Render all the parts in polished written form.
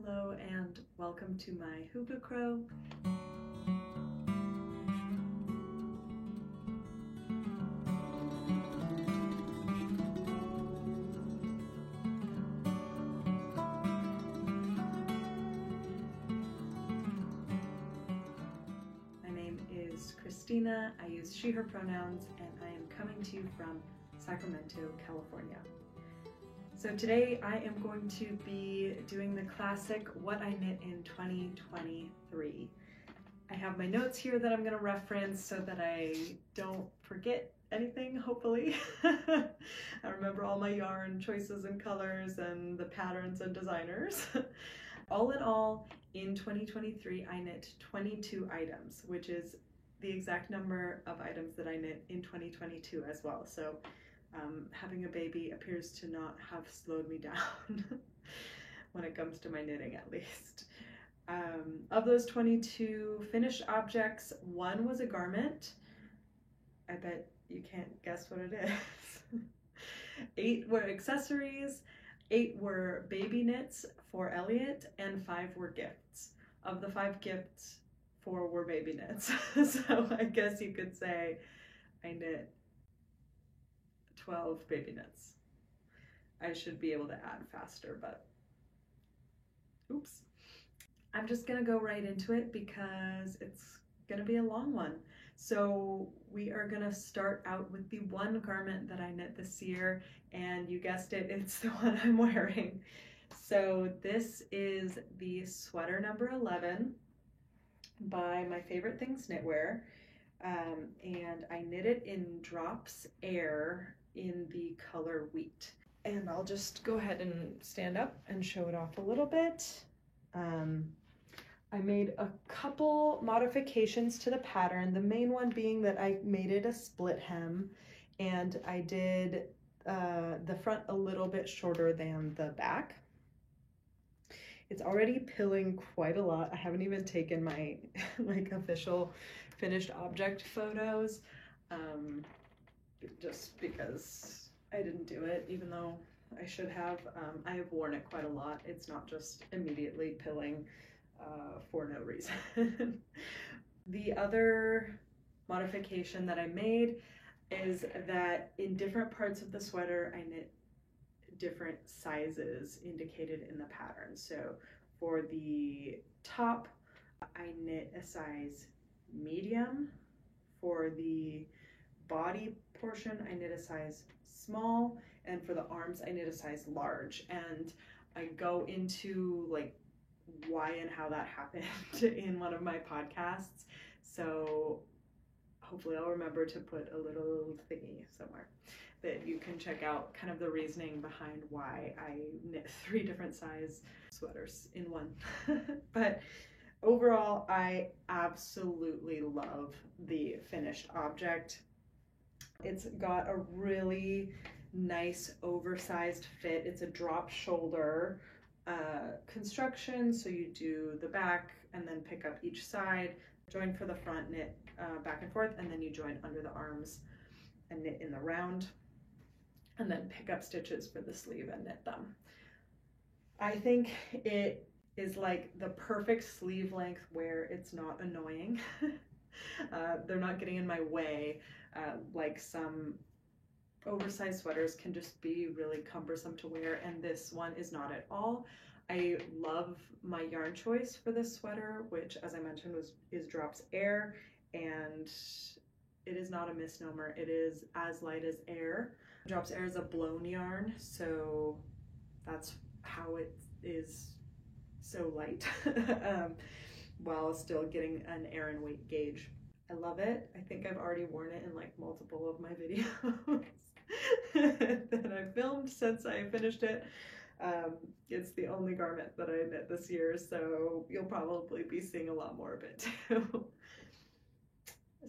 Hello and welcome to my Hygge Crow. My name is Christina. I use she, her pronouns, and I am coming to you from Sacramento, California. So today I am going to be doing the classic What I Knit in 2023. I have my notes here that I'm going to reference so that I don't forget anything, hopefully. I remember all my yarn choices and colors and the patterns and designers. All in all, in 2023, I knit 22 items, which is the exact number of items that I knit in 2022 as well. So having a baby appears to not have slowed me down when it comes to my knitting, at least. Of those 22 finished objects, one was a garment. I bet you can't guess what it is. 8 were accessories, 8 were baby knits for Elliot, and 5 were gifts. Of the 5 gifts, 4 were baby knits. So I guess you could say I knit 12 baby knits. I should be able to add faster, but oops. I'm just gonna go right into it because it's gonna be a long one. So we are gonna start out with the one garment that I knit this year, and you guessed it, it's the one I'm wearing. So this is the sweater number 11 by My Favorite Things Knitwear, and I knit it in Drops Air in the color Wheat. And I'll just go ahead and stand up and show it off a little bit. I made a couple modifications to the pattern, the main one being that I made it a split hem, and I did the front a little bit shorter than the back. It's already pilling quite a lot. I haven't even taken my official finished object photos, just because I didn't do it, even though I should have. I have worn it quite a lot. It's not just immediately pilling for no reason. The other modification that I made is that in different parts of the sweater I knit different sizes indicated in the pattern. So for the top I knit a size medium. For the body portion I knit a size small, and for the arms I knit a size large. And I go into like why and how that happened in one of my podcasts, so hopefully I'll remember to put a little thingy somewhere that you can check out kind of the reasoning behind why I knit 3 different size sweaters in one. But overall I absolutely love the finished object. It's got a really nice oversized fit. It's a drop shoulder construction, so you do the back and then pick up each side, join for the front, knit back and forth, and then you join under the arms and knit in the round, and then pick up stitches for the sleeve and knit them. I think it is like the perfect sleeve length where it's not annoying. They're not getting in my way like some oversized sweaters can just be really cumbersome to wear, and this one is not at all. I love my yarn choice for this sweater, which as I mentioned is Drops Air, and it is not a misnomer. It is as light as air. Drops Air is a blown yarn, so that's how it is so light while still getting an air and weight gauge. I love it. I think I've already worn it in like multiple of my videos that I filmed since I finished it. It's the only garment that I knit this year, so you'll probably be seeing a lot more of it too.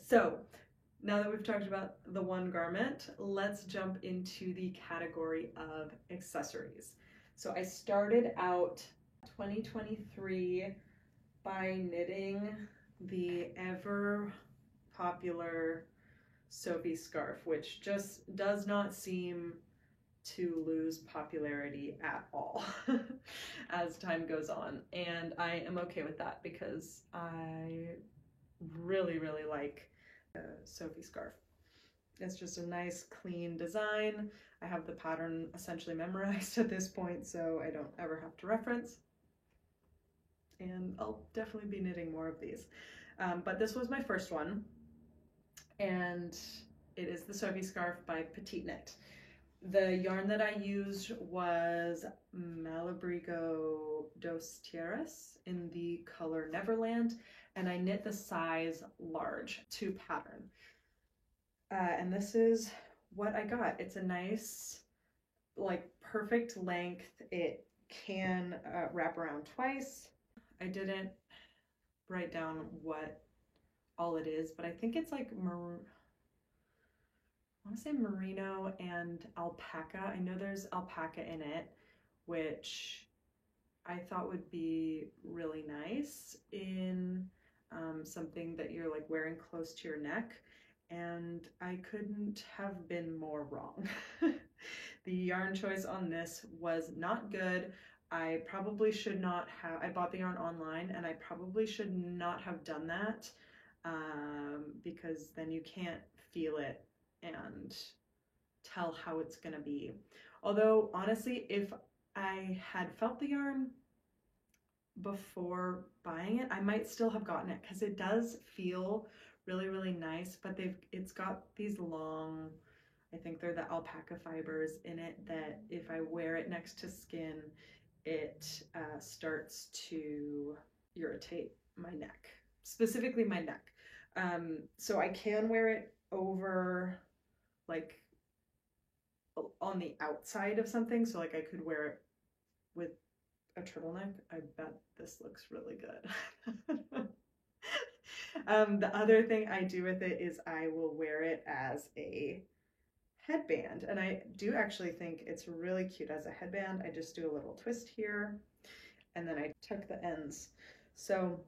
So now that we've talked about the one garment, let's jump into the category of accessories. So I started out 2023 by knitting the ever popular Sophie scarf, which just does not seem to lose popularity at all as time goes on. And I am okay with that because I really, really like the Sophie scarf. It's just a nice, clean design. I have the pattern essentially memorized at this point, so I don't ever have to reference. And I'll definitely be knitting more of these. But this was my first one, and it is the Sophie scarf by Petite Knit. The yarn that I used was Malabrigo dos Tierras in the color Neverland, and I knit the size large to pattern. And this is what I got. It's a nice, like, perfect length. It can wrap around twice. I didn't write down what all it is, but I think it's like I want to say merino and alpaca. I know there's alpaca in it, which I thought would be really nice in something that you're like wearing close to your neck. And I couldn't have been more wrong. The yarn choice on this was not good. I probably should not have, I bought the yarn online and I probably should not have done that because then you can't feel it and tell how it's gonna be. Although honestly, if I had felt the yarn before buying it, I might still have gotten it because it does feel really, really nice, but it's got these long, I think they're the alpaca fibers in it, that if I wear it next to skin, it starts to irritate my neck, specifically my neck. So I can wear it over, like, on the outside of something, so like I could wear it with a turtleneck. I bet this looks really good. The other thing I do with it is I will wear it as a headband, and I do actually think it's really cute as a headband. I just do a little twist here and then I tuck the ends. So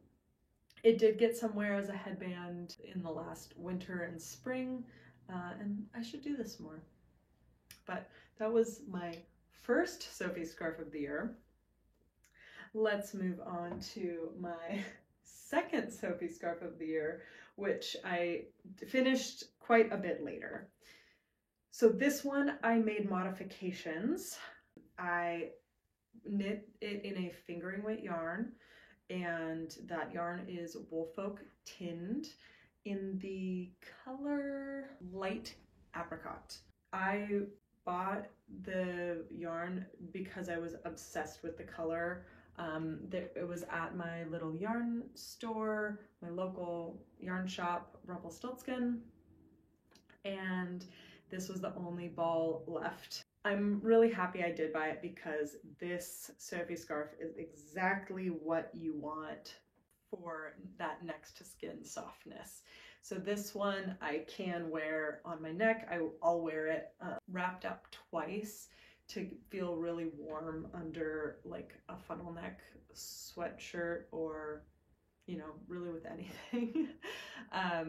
it did get somewhere as a headband in the last winter and spring, and I should do this more. But that was my first Sophie scarf of the year. Let's move on to my second Sophie scarf of the year, which I finished quite a bit later. So this one I made modifications. I knit it in a fingering weight yarn, and that yarn is Woolfolk Tinned in the color Light Apricot. I bought the yarn because I was obsessed with the color. It was at my little yarn store, my local yarn shop, Rumpelstiltskin, and this was the only ball left. I'm really happy I did buy it because this Sophie scarf is exactly what you want for that next to skin softness. So this one I can wear on my neck. I'll wear it wrapped up twice to feel really warm under like a funnel neck sweatshirt, or, you know, really with anything. I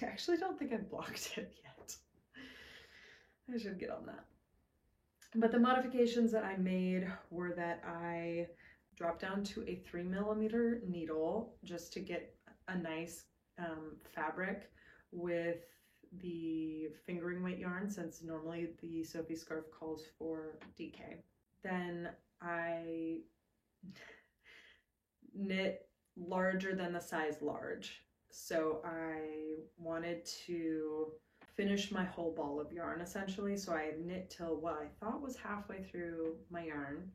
actually don't think I've blocked it yet. I should get on that. But the modifications that I made were that I dropped down to a 3mm needle just to get a nice fabric with the fingering weight yarn, since normally the Sophie scarf calls for DK. Then I knit larger than the size large. So I wanted to finish my whole ball of yarn essentially. So I knit till what I thought was halfway through my yarn,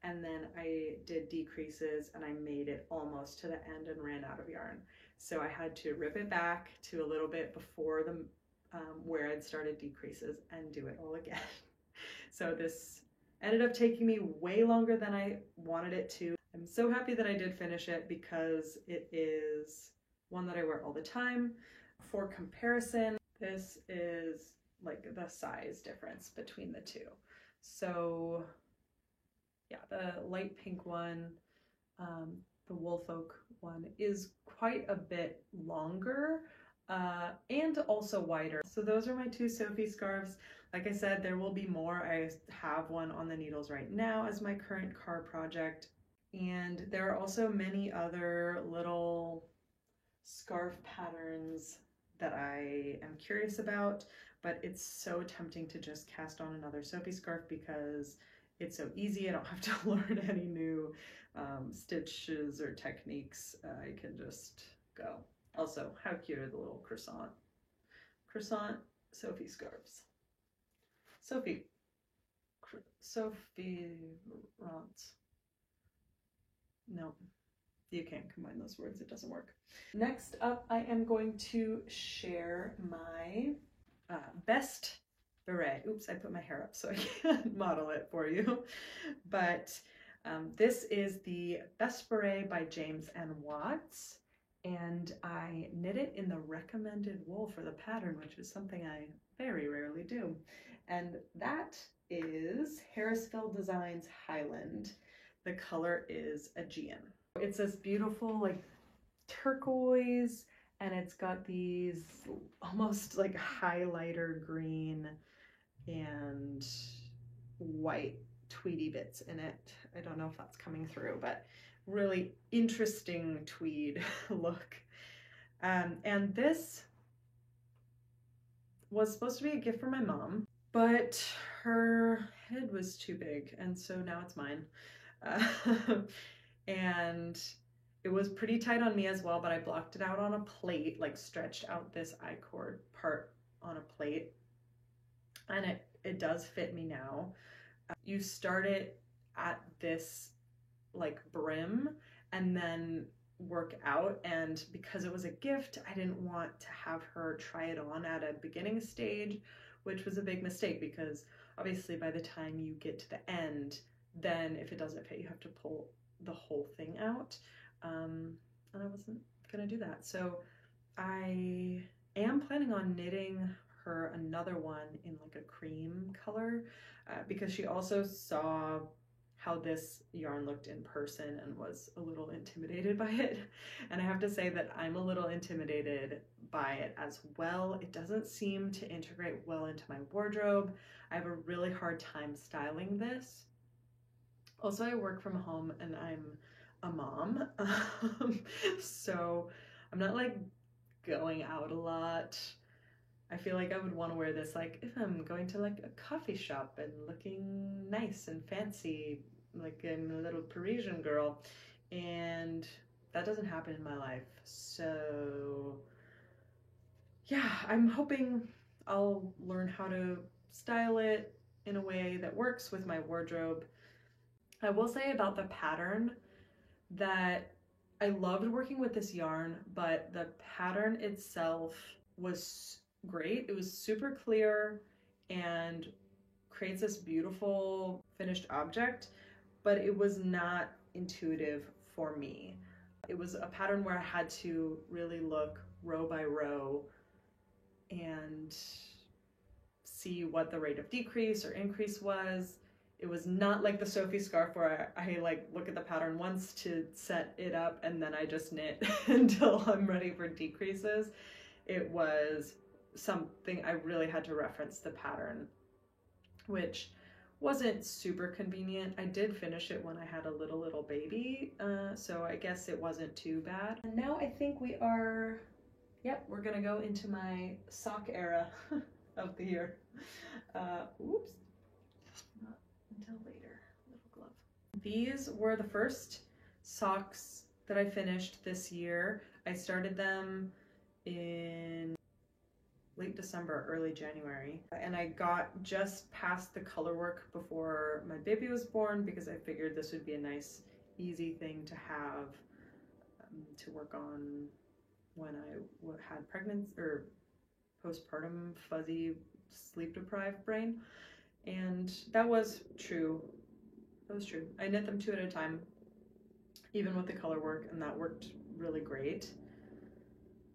and then I did decreases and I made it almost to the end and ran out of yarn. So I had to rip it back to a little bit before the where I'd started decreases and do it all again. So this ended up taking me way longer than I wanted it to. I'm so happy that I did finish it because it is one that I wear all the time. For comparison, this is like the size difference between the two. So yeah, the light pink one, the Woolfolk one, is quite a bit longer, and also wider. So those are my two Sophie scarves. Like I said, there will be more. I have one on the needles right now as my current car project. And there are also many other little scarf patterns that I am curious about, but it's so tempting to just cast on another Sophie scarf because it's so easy. I don't have to learn any new stitches or techniques. I can just go. Also, how cute are the little croissant Sophie scarves. Sophie Rants. No, you can't combine those words, it doesn't work. Next up, I am going to share my best beret. Oops, I put my hair up so I can't model it for you. But this is the Best Beret by James N. Watts. And I knit it in the recommended wool for the pattern, which is something I very rarely do. And that is Harrisville Designs Highland. The color is Aegean. It's this beautiful like turquoise, and it's got these almost like highlighter green and white tweedy bits in it. I don't know if that's coming through, but really interesting tweed look. And this was supposed to be a gift for my mom, but her head was too big, and so now it's mine. And it was pretty tight on me as well, but I blocked it out on a plate, like stretched out this I-cord part on a plate, and it does fit me now. You start it at this like brim and then work out, and because it was a gift, I didn't want to have her try it on at a beginning stage, which was a big mistake because obviously by the time you get to the end, then if it doesn't fit, you have to pull the whole thing out. And I wasn't gonna do that. So I am planning on knitting her another one in like a cream color because she also saw how this yarn looked in person and was a little intimidated by it. And I have to say that I'm a little intimidated by it as well. It doesn't seem to integrate well into my wardrobe. I have a really hard time styling this. Also, I work from home and I'm a mom, so I'm not like going out a lot. I feel like I would want to wear this like if I'm going to like a coffee shop and looking nice and fancy, like I'm a little Parisian girl, and that doesn't happen in my life. So yeah, I'm hoping I'll learn how to style it in a way that works with my wardrobe. I will say about the pattern that I loved working with this yarn, but the pattern itself was great. It was super clear and creates this beautiful finished object, but it was not intuitive for me. It was a pattern where I had to really look row by row and see what the rate of decrease or increase was. It was not like the Sophie scarf where I like look at the pattern once to set it up and then I just knit until I'm ready for decreases. It was something I really had to reference the pattern, which wasn't super convenient. I did finish it when I had a little baby, so I guess it wasn't too bad. And now I think we are, yep, we're gonna go into my sock era of the year. Oops. Until later, little glove. These were the first socks that I finished this year. I started them in late December, early January, and I got just past the color work before my baby was born because I figured this would be a nice, easy thing to have to work on when I had pregnancy or postpartum fuzzy sleep deprived brain. And that was true. That was true. I knit them 2 at a time, even with the color work, and that worked really great.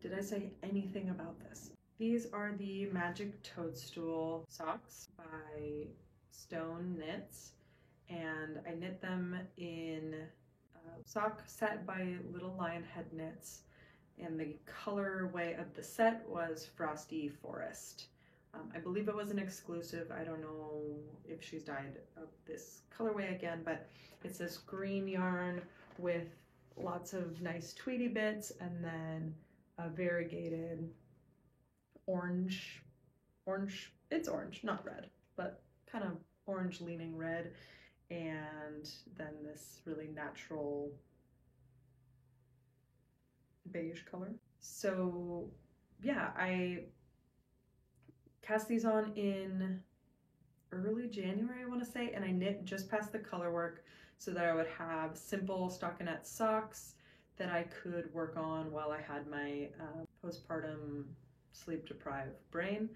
Did I say anything about this? These are the Magic Toadstool socks by Stone Knits, and I knit them in a sock set by Little Lionhead Knits, and the colorway of the set was Frosty Forest. I believe it was an exclusive. I don't know if she's dyed of this colorway again, but it's this green yarn with lots of nice tweedy bits and then a variegated orange, it's orange, not red, but kind of orange leaning red, and then this really natural beige color. So yeah, I cast these on in early January, I want to say, and I knit just past the color work so that I would have simple stockinette socks that I could work on while I had my postpartum sleep deprived brain,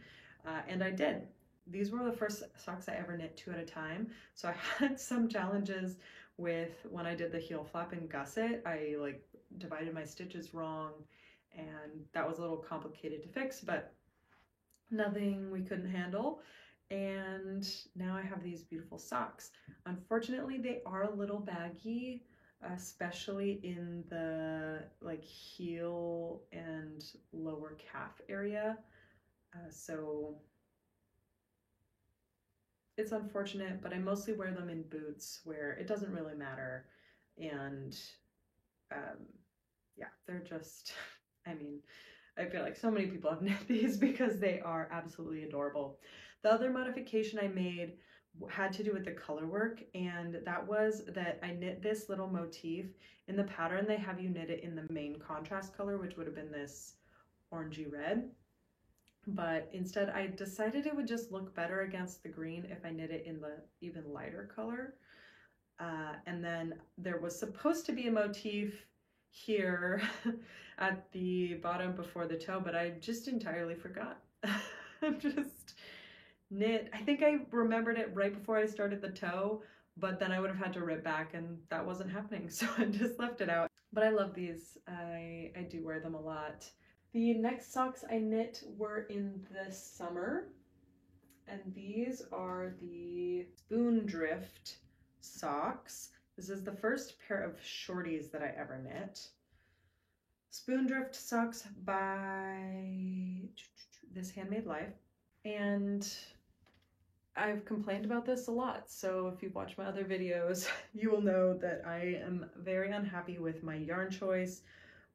and I did. These were the first socks I ever knit 2 at a time, so I had some challenges with when I did the heel flap and gusset. I like divided my stitches wrong, and that was a little complicated to fix, but nothing we couldn't handle. And now I have these beautiful socks. Unfortunately, they are a little baggy, especially in the like heel and lower calf area. So it's unfortunate, but I mostly wear them in boots where it doesn't really matter. And yeah, they're just, I mean, I feel like so many people have knit these because they are absolutely adorable. The other modification I made had to do with the color work, and that was that I knit this little motif. In the pattern, they have you knit it in the main contrast color, which would have been this orangey red. But instead, I decided it would just look better against the green if I knit it in the even lighter color. And then there was supposed to be a motif here at the bottom before the toe, but I just entirely forgot. I'm just knit. I think I remembered it right before I started the toe, but then I would have had to rip back and that wasn't happening, so I just left it out. But I love these. I do wear them a lot. The next socks I knit were in the summer, and these are the Spoondrift socks. This is the first pair of shorties that I ever knit. Spoondrift socks by This Handmade Life. And I've complained about this a lot, so if you've watched my other videos, you will know that I am very unhappy with my yarn choice,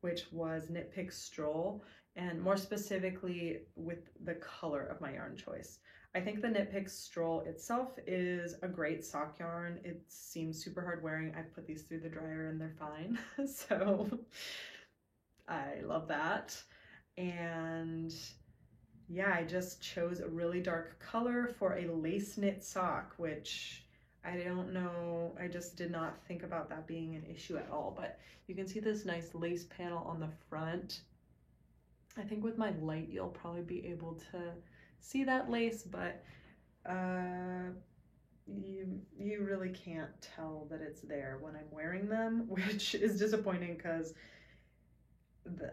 which was Knit Picks Stroll, and more specifically with the color of my yarn choice. I think the Knit Picks Stroll itself is a great sock yarn. It seems super hard wearing. I've put these through the dryer and they're fine, so I love that. And yeah, I just chose a really dark color for a lace knit sock, which I don't know, I just did not think about that being an issue at all. But you can see this nice lace panel on the front. I think with my light you'll probably be able to see that lace, but you really can't tell that it's there when I'm wearing them, which is disappointing because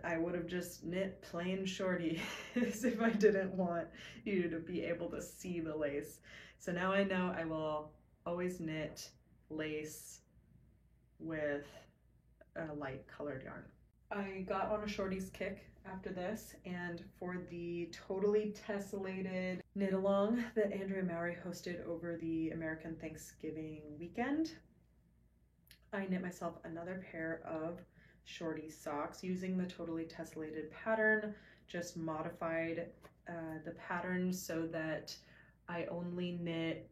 I would have just knit plain shorties if I didn't want you to be able to see the lace. So now I know I will always knit lace with a light colored yarn. I got on a shorties kick after this, and for the Totally Tessellated knit along that Andrea Mowry hosted over the American Thanksgiving weekend, I knit myself another pair of shorty socks using the Totally Tessellated pattern, just modified the pattern so that I only knit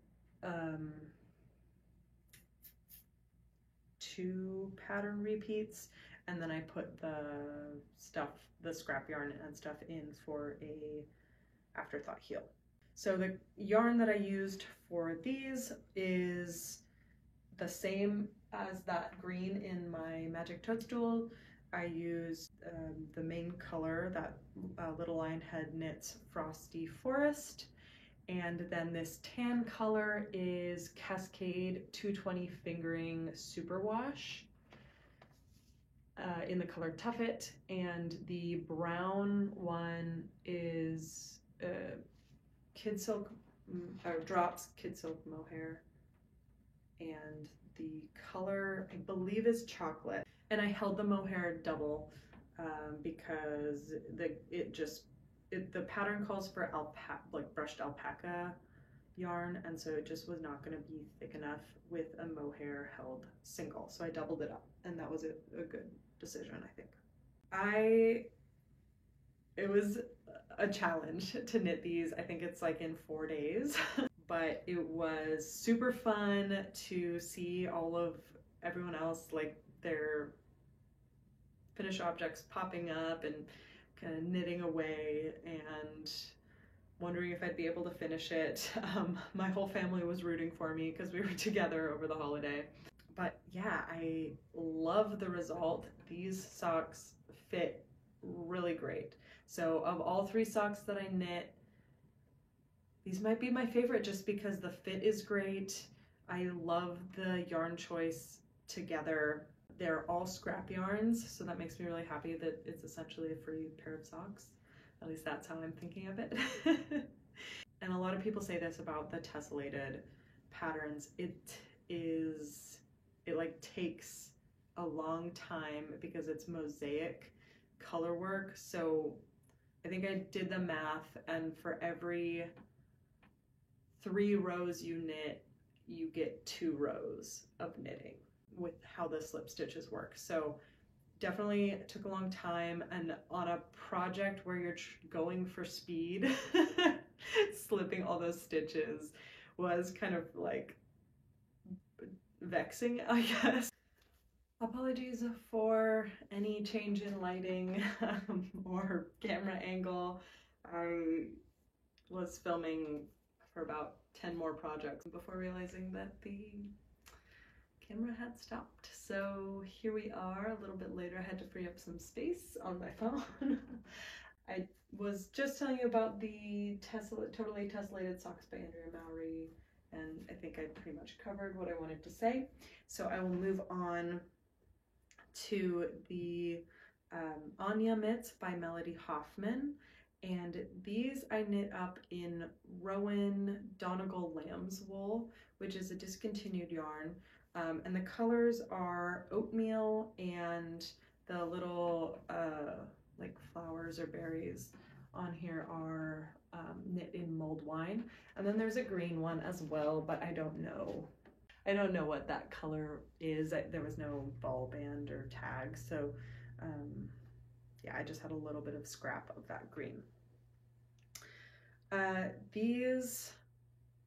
2 pattern repeats, and then I put the scrap yarn and stuff in for a afterthought heel. So the yarn that I used for these is the same as that green in my Magic Toadstool. I used the main color that Little Lionhead knits Frosty Forest, and then this tan color is Cascade 220 Fingering Superwash in the color Tuffet, and the brown one is Kid Silk, or Drops Kid Silk Mohair, and the color I believe is Chocolate. And I held the mohair double because the pattern calls for brushed alpaca yarn, and so it just was not going to be thick enough with a mohair held single. So I doubled it up, and that was a good decision, I think. It was a challenge to knit these. I think it's like in 4 days, but it was super fun to see all of everyone else, like their finished objects popping up and kind of knitting away and wondering if I'd be able to finish it. My whole family was rooting for me because we were together over the holiday. But yeah, I love the result. These socks fit really great. So of all 3 socks that I knit, these might be my favorite just because the fit is great. I love the yarn choice together. They're all scrap yarns, so that makes me really happy that it's essentially a free pair of socks. At least that's how I'm thinking of it. And a lot of people say this about the tessellated patterns. It like takes a long time because it's mosaic color work. So I think I did the math, and for every 3 rows you knit, you get 2 rows of knitting with how the slip stitches work. So definitely took a long time, and on a project where you're going for speed, slipping all those stitches was kind of like vexing, I guess. Apologies for any change in lighting or camera angle. I was filming for about 10 more projects before realizing that the camera had stopped. So here we are a little bit later. I had to free up some space on my phone. I was just telling you about the Totally Tessellated Socks by Andrea Mowry, and I think I pretty much covered what I wanted to say. So I will move on to the Anya mitts by Melody Hoffman. And these I knit up in Rowan Donegal lamb's wool, which is a discontinued yarn. And the colors are oatmeal, and the little like flowers or berries on here are knit in mulled wine. And then there's a green one as well, but I don't know what that color is. There was no ball band or tag, so yeah, I just had a little bit of scrap of that green. These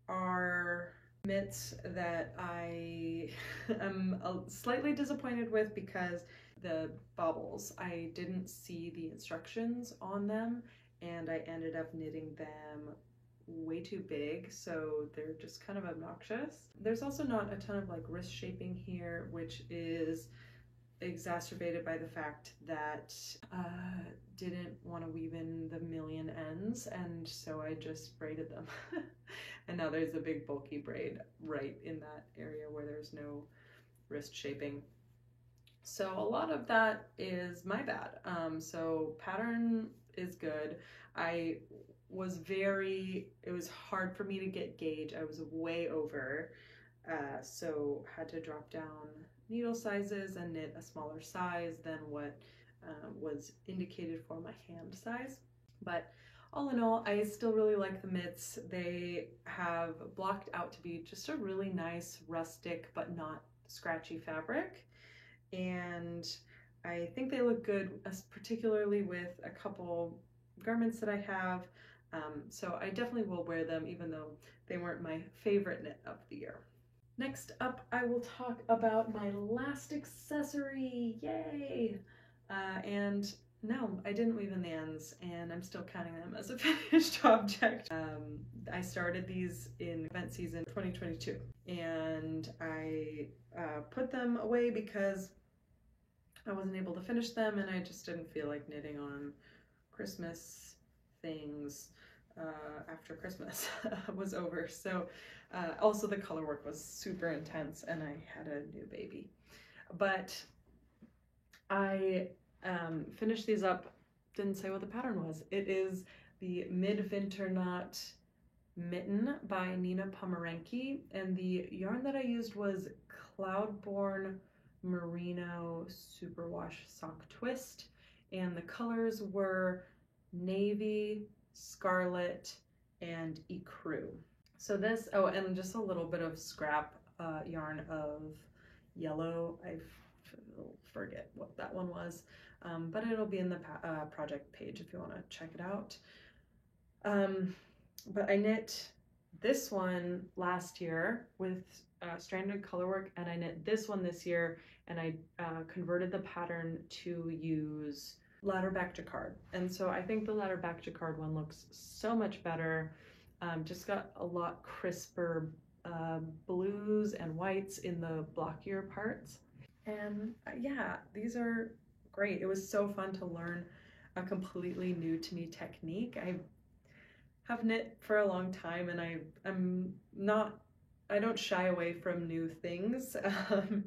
are mitts that I am slightly disappointed with because the bobbles, I didn't see the instructions on them, and I ended up knitting them way too big, so they're just kind of obnoxious. There's also not a ton of like wrist shaping here, which is exacerbated by the fact that didn't want to weave in the million ends, and so I just braided them. And now there's a big bulky braid right in that area where there's no wrist shaping. So a lot of that is my bad. So pattern is good. It was hard for me to get gauge. I was way over, so had to drop down needle sizes and knit a smaller size than what was indicated for my hand size. But all in all, I still really like the mitts. They have blocked out to be just a really nice rustic but not scratchy fabric, and I think they look good, particularly with a couple garments that I have. So I definitely will wear them, even though they weren't my favorite knit of the year. Next up, I will talk about my last accessory, yay! And no, I didn't weave in the ends, and I'm still counting them as a finished object. I started these in event season 2022, and I put them away because I wasn't able to finish them, and I just didn't feel like knitting on Christmas things after Christmas was over. So also the color work was super intense, and I had a new baby. But I finished these up, didn't say what the pattern was. It is the Midwinter Knot Mitten by Nina Pomeranke, and the yarn that I used was Cloudborne Merino Superwash Sock Twist and the colors were navy, scarlet, and ecru. So this, oh, and just a little bit of scrap yarn of yellow. I forget what that one was, but it'll be in the project page if you want to check it out. But I knit this one last year with stranded colorwork, and I knit this one this year, and I converted the pattern to use ladder back jacquard. And so I think the ladder back jacquard one looks so much better. Just got a lot crisper blues and whites in the blockier parts. And yeah, these are great. It was so fun to learn a completely new to me technique. I have knit for a long time, and I don't shy away from new things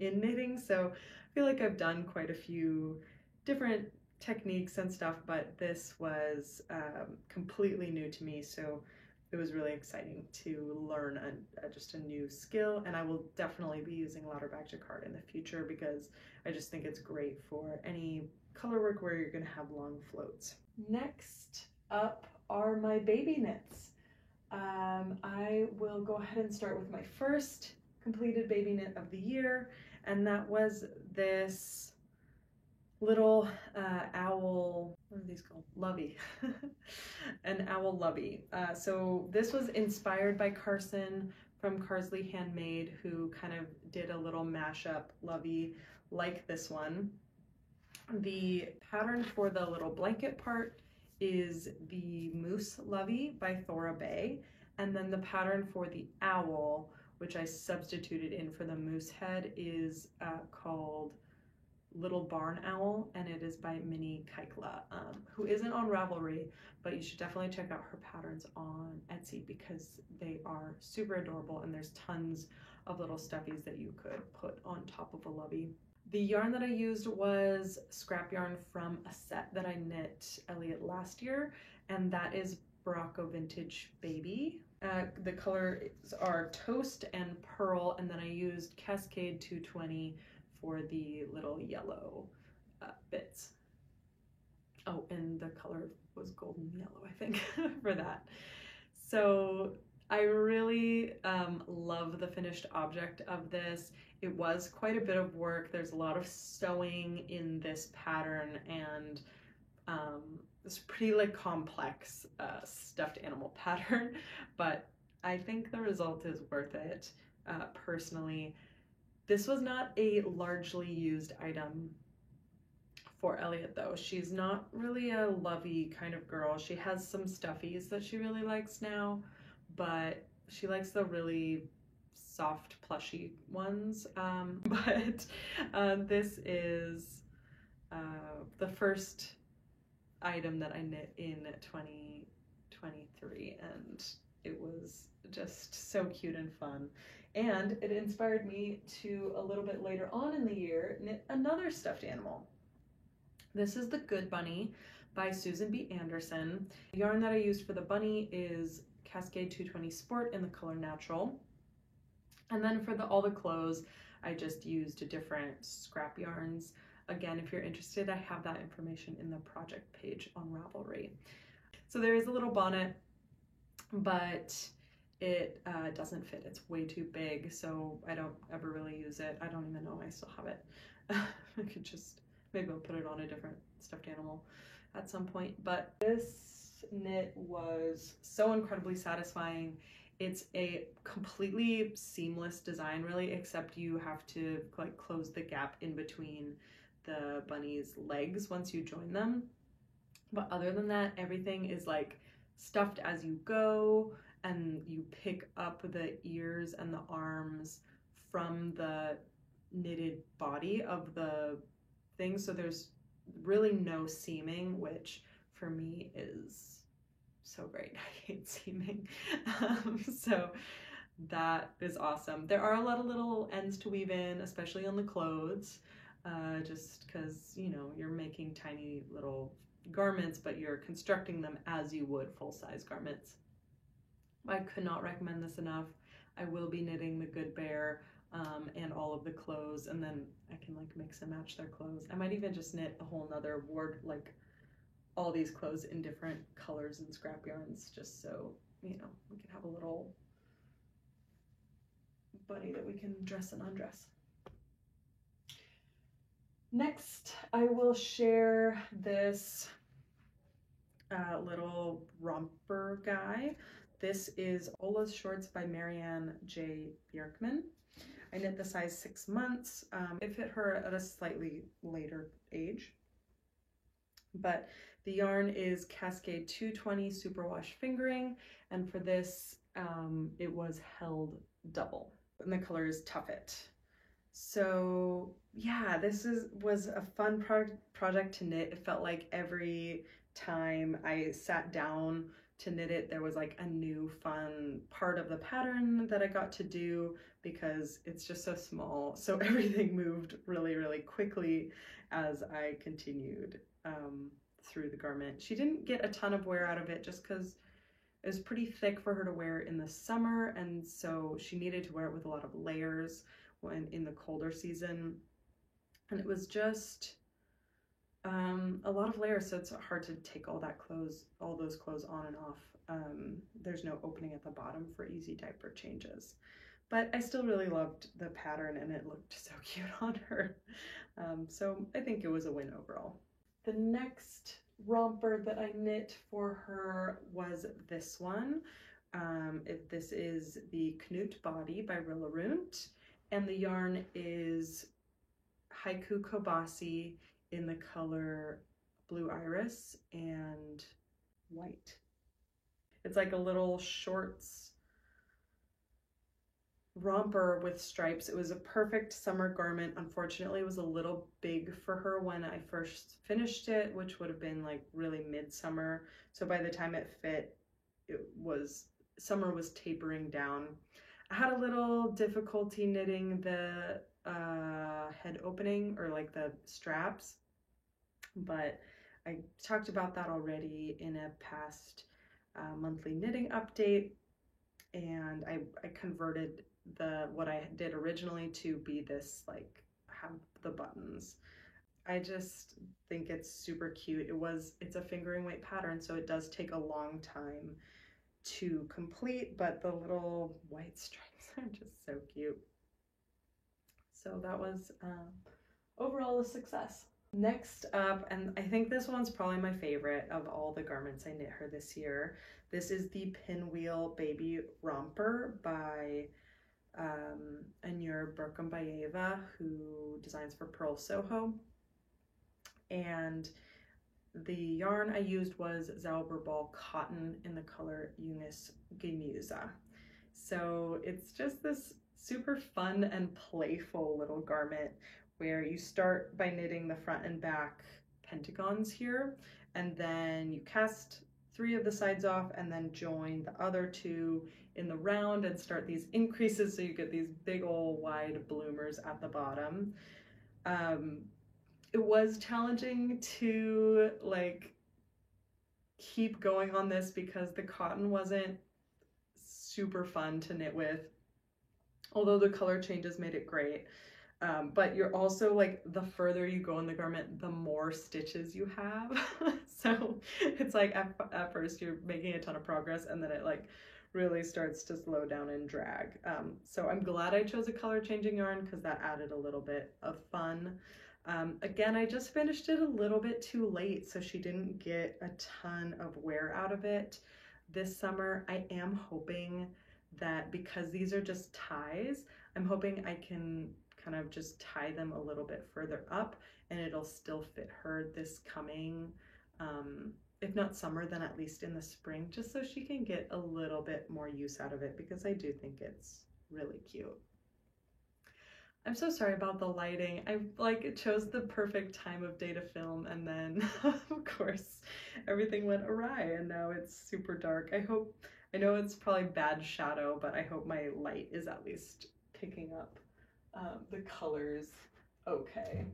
in knitting, so I feel like I've done quite a few different techniques and stuff, but this was completely new to me, so it was really exciting to learn just a new skill, and I will definitely be using ladder back jacquard in the future because I just think it's great for any color work where you're going to have long floats. Next up are my baby knits. I will go ahead and start with my first completed baby knit of the year, and that was this little owl, what are these called? Lovey. An owl lovey. So this was inspired by Carson from Carsley Handmade, who kind of did a little mashup lovey like this one. The pattern for the little blanket part is the Moose Lovey by Thora Bay, and then the pattern for the owl, which I substituted in for the moose head, is called Little Barn Owl, and it is by Minnie Kaikla, who isn't on Ravelry, but you should definitely check out her patterns on Etsy because they are super adorable, and there's tons of little stuffies that you could put on top of a lovey. The yarn that I used was scrap yarn from a set that I knit Elliot last year, and that is Barocco Vintage Baby. The colors are Toast and Pearl, and then I used Cascade 220 for the little yellow bits. Oh, and the color was golden yellow, I think, for that. So I really love the finished object of this. It was quite a bit of work. There's a lot of sewing in this pattern, and it's pretty like complex stuffed animal pattern, but I think the result is worth it personally. This was not a largely used item for Elliot though. She's not really a lovey kind of girl. She has some stuffies that she really likes now, but she likes the really soft plushy ones. But this is the first item that I knit in 2023, and it was just so cute and fun. And it inspired me to, a little bit later on in the year, knit another stuffed animal. This is the Good Bunny by Susan B. Anderson. The yarn that I used for the bunny is Cascade 220 Sport in the color Natural. And then for all the clothes, I just used different scrap yarns. Again, if you're interested, I have that information in the project page on Ravelry. So there is a little bonnet, but it doesn't fit. It's way too big, so I don't ever really use it. I don't even know I still have it. I could just, maybe I'll put it on a different stuffed animal at some point. But this knit was so incredibly satisfying. It's a completely seamless design really, except you have to like close the gap in between the bunny's legs once you join them. But other than that, everything is like stuffed as you go, and you pick up the ears and the arms from the knitted body of the thing. So there's really no seaming, which for me is so great. I hate seaming. So that is awesome. There are a lot of little ends to weave in, especially on the clothes, just because, you know, you're making tiny little garments, but you're constructing them as you would full-size garments. I could not recommend this enough. I will be knitting the Good Bear and all of the clothes, and then I can like mix and match their clothes. I might even just knit a whole nother ward, like all these clothes in different colors and scrap yarns, just so, you know, we can have a little bunny that we can dress and undress. Next, I will share this little romper guy. This is Ola's Shorts by Marianne J. Bjerkman. I knit the size 6 months. It fit her at a slightly later age. But the yarn is Cascade 220 superwash fingering, and for this it was held double, and the color is Tuffet. So yeah, this was a fun project to knit. It felt like every time I sat down to knit it, there was like a new fun part of the pattern that I got to do, because it's just so small. So everything moved really, really quickly as I continued through the garment. She didn't get a ton of wear out of it just because it was pretty thick for her to wear in the summer, and so she needed to wear it with a lot of layers when in the colder season, and it was just a lot of layers, so it's hard to take all those clothes on and off. There's no opening at the bottom for easy diaper changes, but I still really loved the pattern and it looked so cute on her. So I think it was a win overall. The next romper that I knit for her was this one. This is the Knut Body by Rillaroot, and the yarn is Haiku Kobasi in the color Blue Iris and white. It's like a little shorts romper with stripes. It was a perfect summer garment. Unfortunately, it was a little big for her when I first finished it, which would have been like really midsummer. So by the time it fit, summer was tapering down. I had a little difficulty knitting the head opening, or like the straps, but I talked about that already in a past monthly knitting update, and I converted what I did originally to be this, like, have the buttons. I just think it's super cute. It's a fingering weight pattern, so it does take a long time to complete, but the little white stripes are just so cute. So that was overall a success. Next up, and I think this one's probably my favorite of all the garments I knit her this year. This is the Pinwheel Baby Romper by Anur Berkombayeva, who designs for Pearl Soho. And the yarn I used was Zauberball cotton in the color Eunice Gemusa. So it's just this super fun and playful little garment where you start by knitting the front and back pentagons here, and then you cast 3 of the sides off and then join the other 2 in the round and start these increases, so you get these big old wide bloomers at the bottom. It was challenging to like keep going on this because the cotton wasn't super fun to knit with, although the color changes made it great. But you're also, like, the further you go in the garment, the more stitches you have. So it's like at first you're making a ton of progress, and then it like really starts to slow down and drag. So I'm glad I chose a color changing yarn because that added a little bit of fun. Again, I just finished it a little bit too late, so she didn't get a ton of wear out of it this summer. I am hoping that, because these are just ties, I'm hoping I can kind of just tie them a little bit further up and it'll still fit her this coming, if not summer, then at least in the spring, just so she can get a little bit more use out of it, because I do think it's really cute. I'm so sorry about the lighting. I chose the perfect time of day to film, and then of course everything went awry and now it's super dark. I know it's probably bad shadow, but I hope my light is at least picking up the colors okay.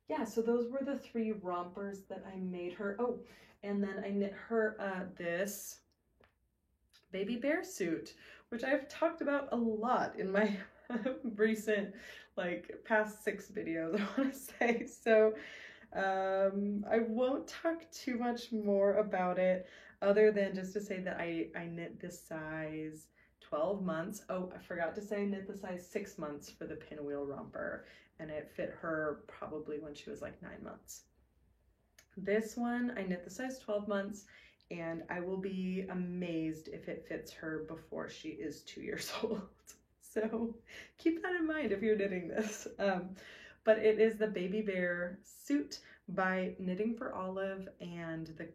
Yeah, so those were the 3 rompers that I made her. Oh, and then I knit her this baby bear suit, which I've talked about a lot in my recent, like, past 6 videos, I want to say. So I won't talk too much more about it other than just to say that I knit this size 12 months. Oh, I forgot to say I knit the size 6 months for the pinwheel romper, and it fit her probably when she was like 9 months. This one I knit the size 12 months, and I will be amazed if it fits her before she is 2 years old. So keep that in mind if you're knitting this. But it is the Baby Bear Suit by Knitting for Olive, and the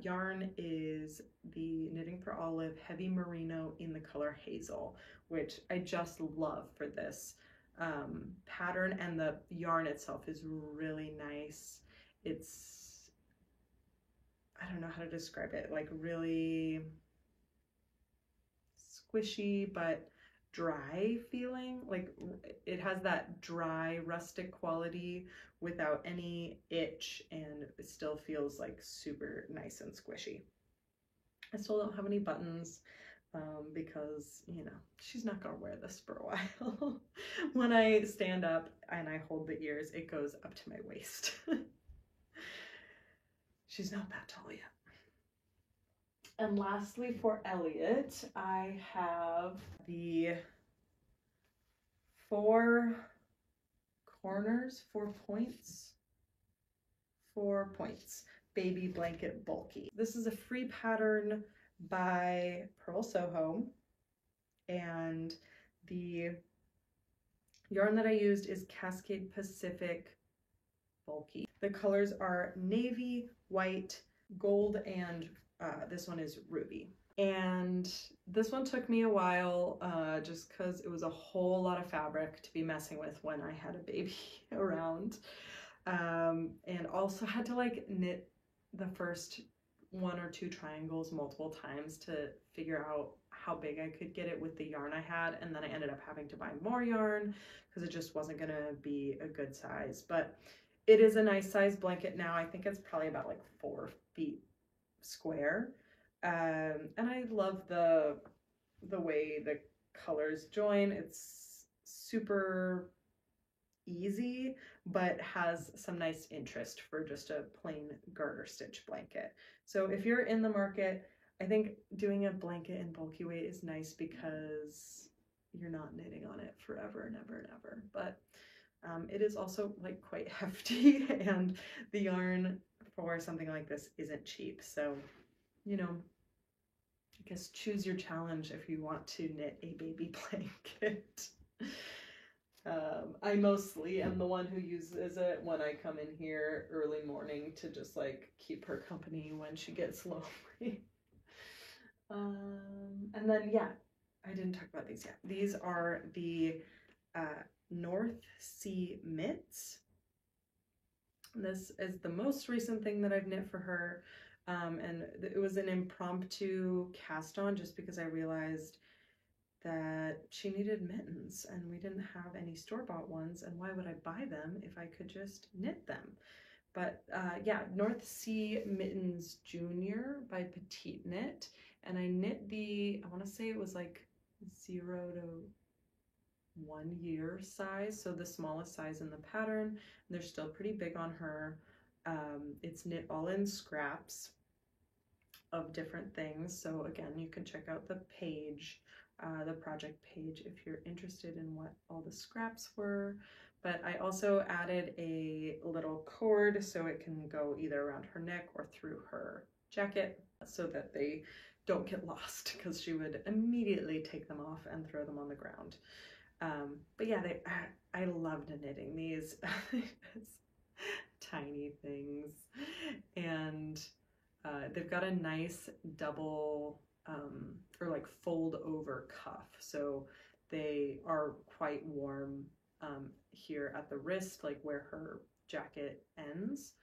yarn is the Knitting for Olive Heavy Merino in the color Hazel, which I just love for this pattern, and the yarn itself is really nice. It's, I don't know how to describe it, like really squishy but dry feeling. Like it has that dry rustic quality without any itch, and it still feels like super nice and squishy. I still don't have any buttons because, you know, she's not gonna wear this for a while. When I stand up and I hold the ears, it goes up to my waist. She's not that tall yet. And lastly, for Elliot, I have the 4 corners, 4 points, baby blanket bulky. This is a free pattern by Purl Soho, and the yarn that I used is Cascade Pacific bulky. The colors are navy, white, gold, and this one is ruby. And this one took me a while just because it was a whole lot of fabric to be messing with when I had a baby around. And also had to like knit the first 1 or 2 triangles multiple times to figure out how big I could get it with the yarn I had, and then I ended up having to buy more yarn because it just wasn't gonna be a good size. But it is a nice size blanket now. I think it's probably about like 4 feet square, and I love the way the colors join. It's super easy, but has some nice interest for just a plain garter stitch blanket. So if you're in the market, I think doing a blanket in bulky weight is nice because you're not knitting on it forever and ever and ever. But it is also like quite hefty, and the yarn for something like this isn't cheap. So, you know, I guess choose your challenge if you want to knit a baby blanket. I mostly am the one who uses it when I come in here early morning to just like keep her company when she gets lonely. And then, yeah, I didn't talk about these yet. These are the North Sea mitts. This is the most recent thing that I've knit for her, and it was an impromptu cast on just because I realized that she needed mittens and we didn't have any store-bought ones, and why would I buy them if I could just knit them? But yeah, North Sea Mittens Junior by Petite Knit, and I knit the, I want to say it was like 0 to 1 year size, so the smallest size in the pattern. They're still pretty big on her. It's knit all in scraps of different things, so again, you can check out the page, the project page, if you're interested in what all the scraps were. But I also added a little cord so it can go either around her neck or through her jacket so that they don't get lost, because she would immediately take them off and throw them on the ground. But yeah, I loved knitting these. Tiny things, and they've got a nice double or like fold over cuff, so they are quite warm here at the wrist, like where her jacket ends,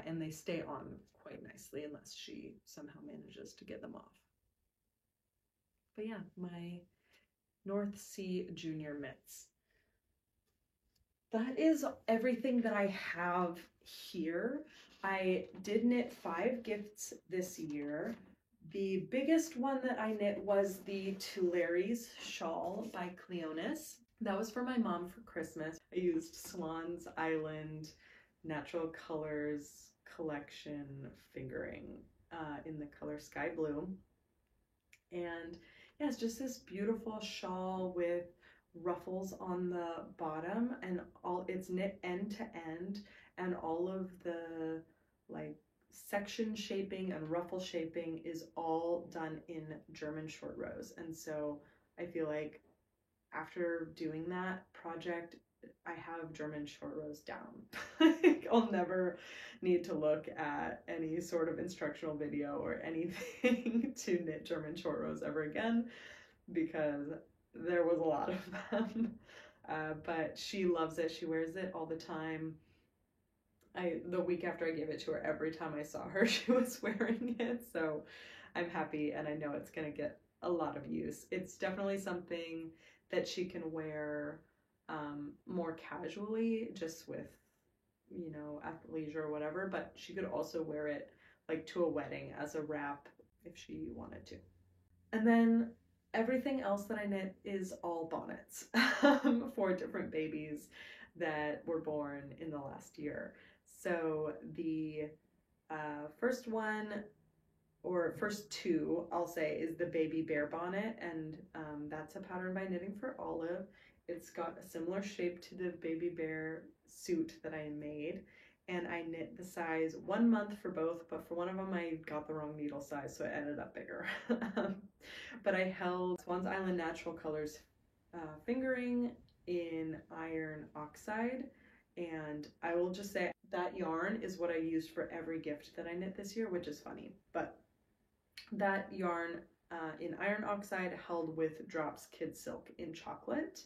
and they stay on quite nicely unless she somehow manages to get them off. But yeah, my North Sea Junior mitts. That is everything that I have here. I did knit 5 gifts this year, The biggest one that I knit was the Tuileries shawl by Cleonis. That was for my mom for Christmas. I used Swan's Island Natural Colors Collection fingering in the color Sky Blue. And yeah, it's just this beautiful shawl with ruffles on the bottom, and all it's knit end to end, and all of the like section shaping and ruffle shaping is all done in German short rows. And so I feel like after doing that project, I have German short rows down. I'll never need to look at any sort of instructional video or anything to knit German short rows ever again, because there was a lot of them. But she loves it. She wears it all the time. The week after I gave it to her, every time I saw her, she was wearing it. So I'm happy, and I know it's going to get a lot of use. It's definitely something that she can wear more casually, just with, you know, athleisure or whatever, but she could also wear it like to a wedding as a wrap if she wanted to. And then everything else that I knit is all bonnets for different babies that were born in the last year. So the first one, or first two, I'll say, is the Baby Bear bonnet, and that's a pattern by Knitting for Olive. It's got a similar shape to the Baby Bear suit that I made, and I knit the size 1 month for both, but for one of them I got the wrong needle size, so it ended up bigger. But I held Swan's Island Natural Colors fingering in iron oxide, and I will just say that yarn is what I used for every gift that I knit this year, which is funny, but that yarn in iron oxide held with Drops Kid Silk in chocolate,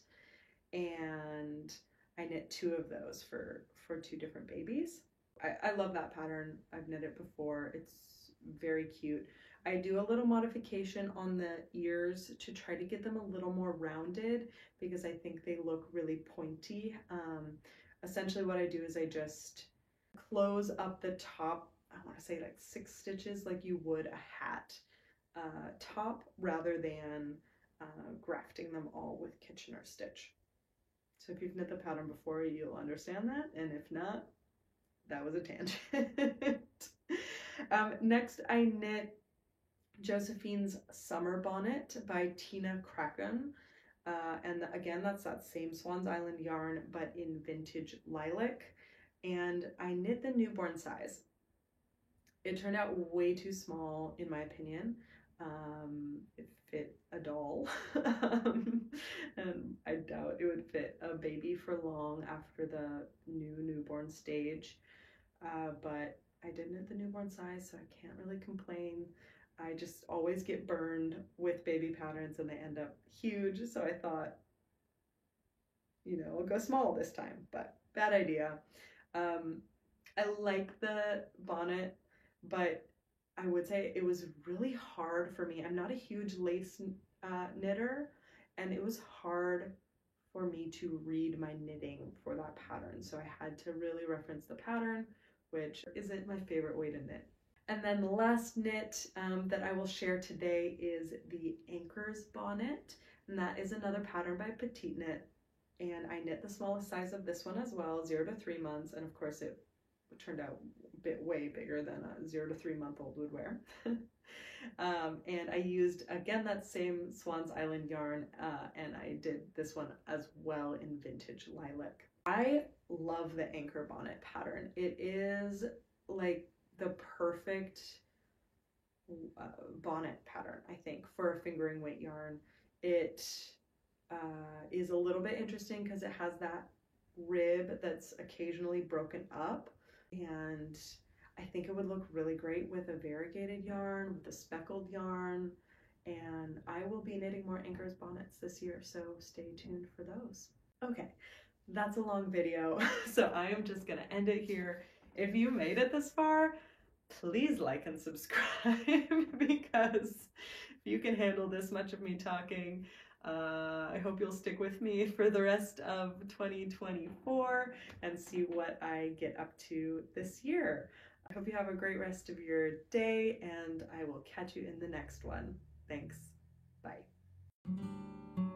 and I knit 2 of those for 2 different babies. I love that pattern. I've knit it before. It's very cute. I do a little modification on the ears to try to get them a little more rounded because I think they look really pointy. Essentially what I do is I just close up the top, I want to say like 6 stitches like you would a hat top, rather than grafting them all with Kitchener stitch. So if you've knit the pattern before, you'll understand that, and if not, that was a tangent. Next I knit Josephine's Summer Bonnet by Tina Kraken. And again, that's that same Swan's Island yarn, but in vintage lilac. And I knit the newborn size. It turned out way too small, in my opinion. It fit a doll. And I doubt it would fit a baby for long after the newborn stage. But I did knit the newborn size, so I can't really complain. I just always get burned with baby patterns and they end up huge, so I thought, you know, I'll go small this time, but bad idea. I like the bonnet, but I would say it was really hard for me. I'm not a huge lace knitter, and it was hard for me to read my knitting for that pattern, so I had to really reference the pattern, which isn't my favorite way to knit. And then the last knit that I will share today is the Anchors Bonnet, and that is another pattern by Petite Knit. And I knit the smallest size of this one as well, 0 to 3 months, and of course it turned out a bit way bigger than a 0 to 3 month old would wear. And I used, again, that same Swan's Island yarn, and I did this one as well in vintage lilac. I love the Anchor Bonnet pattern. It is like the perfect bonnet pattern, I think, for a fingering weight yarn. It is a little bit interesting because it has that rib that's occasionally broken up, and I think it would look really great with a variegated yarn, with a speckled yarn, and I will be knitting more Anchors bonnets this year, so stay tuned for those. Okay, that's a long video, so I am just gonna end it here. If you made it this far, please like and subscribe because if you can handle this much of me talking, I hope you'll stick with me for the rest of 2024 and see what I get up to this year. I hope you have a great rest of your day, and I will catch you in the next one. Thanks. Bye.